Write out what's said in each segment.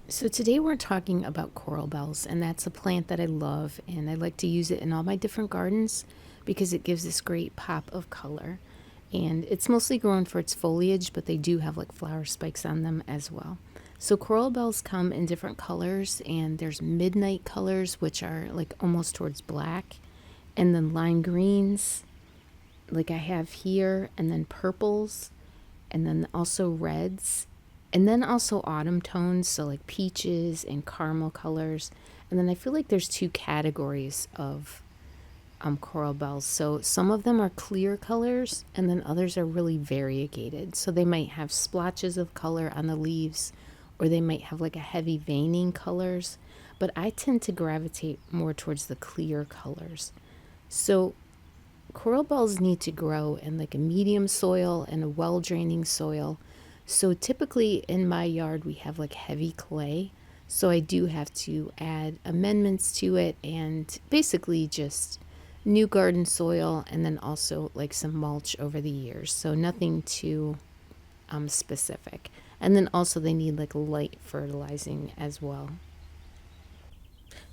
So today we're talking about coral bells, and that's a plant that I love, and I like to use it in all my different gardens because it gives this great pop of color. And it's mostly grown for its foliage, but they do have like flower spikes on them as well. So coral bells come in different colors, and there's midnight colors, which are like almost towards black, and then lime greens, like I have here, and then purples, and then also reds, and then also autumn tones, so like peaches and caramel colors. And then I feel like there's two categories of coral bells. So some of them are clear colors, and then others are really variegated. So they might have splotches of color on the leaves, or they might have like a heavy veining colors. But I tend to gravitate more towards the clear colors. So coral bells need to grow in like a medium soil and a well draining soil. So typically in my yard, we have like heavy clay. So I do have to add amendments to it and basically just new garden soil and then also like some mulch over the years. So nothing too specific. And then also they need like light fertilizing as well.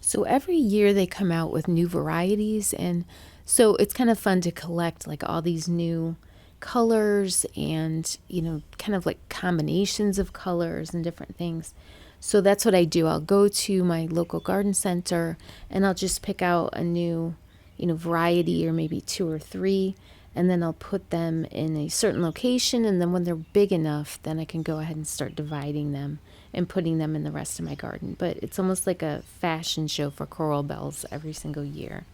So every year they come out with new varieties, and so it's kind of fun to collect like all these new colors and, kind of like combinations of colors and different things. So that's what I do. I'll go to my local garden center and I'll just pick out a new, variety or maybe two or three, and then I'll put them in a certain location. And then when they're big enough, then I can go ahead and start dividing them and putting them in the rest of my garden. But it's almost like a fashion show for coral bells every single year.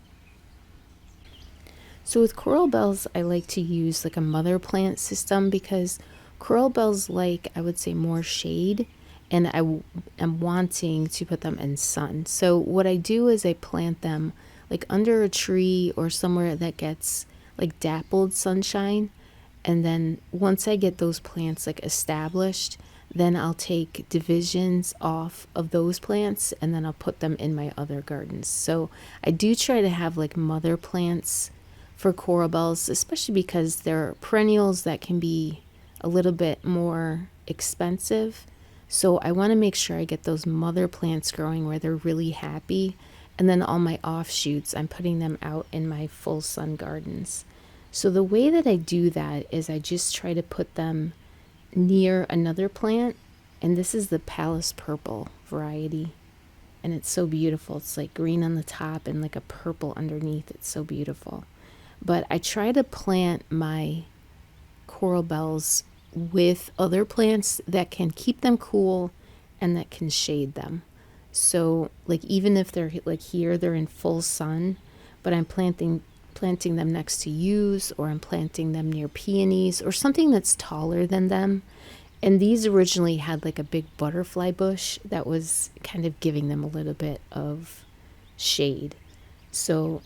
So with coral bells, I like to use like a mother plant system because coral bells like, I would say, more shade, and am wanting to put them in sun. So what I do is I plant them like under a tree or somewhere that gets like dappled sunshine. And then once I get those plants like established, then I'll take divisions off of those plants and then I'll put them in my other gardens. So I do try to have like mother plants for coral bells, especially because they're perennials that can be a little bit more expensive. So I want to make sure I get those mother plants growing where they're really happy. And then all my offshoots, I'm putting them out in my full sun gardens. So the way that I do that is I just try to put them near another plant, and this is the Palace Purple variety. And it's so beautiful. It's like green on the top and like a purple underneath. It's so beautiful. But I try to plant my coral bells with other plants that can keep them cool and that can shade them. So like even if they're like here, they're in full sun, but I'm planting them next to yews, or I'm planting them near peonies or something that's taller than them. And these originally had like a big butterfly bush that was kind of giving them a little bit of shade. So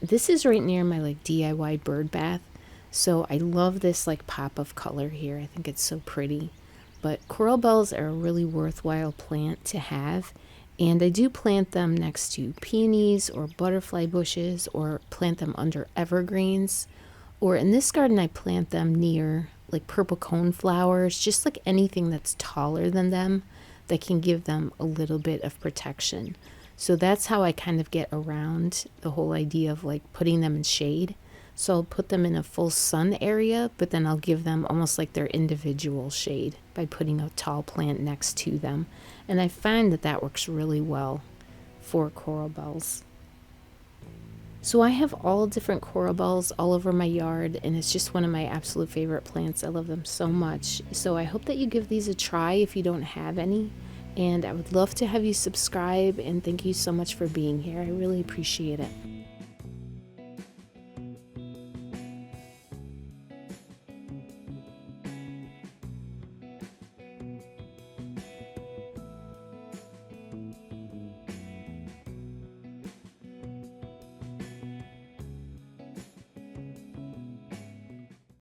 this is right near my like DIY bird bath. So I love this like pop of color here. I think it's so pretty. But coral bells are a really worthwhile plant to have. And I do plant them next to peonies or butterfly bushes, or plant them under evergreens. Or in this garden, I plant them near like purple cone flowers, just like anything that's taller than them that can give them a little bit of protection. So that's how I kind of get around the whole idea of like putting them in shade. So I'll put them in a full sun area, but then I'll give them almost like their individual shade by putting a tall plant next to them. And I find that that works really well for coral bells. So I have all different coral bells all over my yard, and it's just one of my absolute favorite plants. I love them so much. So I hope that you give these a try if you don't have any. And I would love to have you subscribe, and thank you so much for being here. I really appreciate it.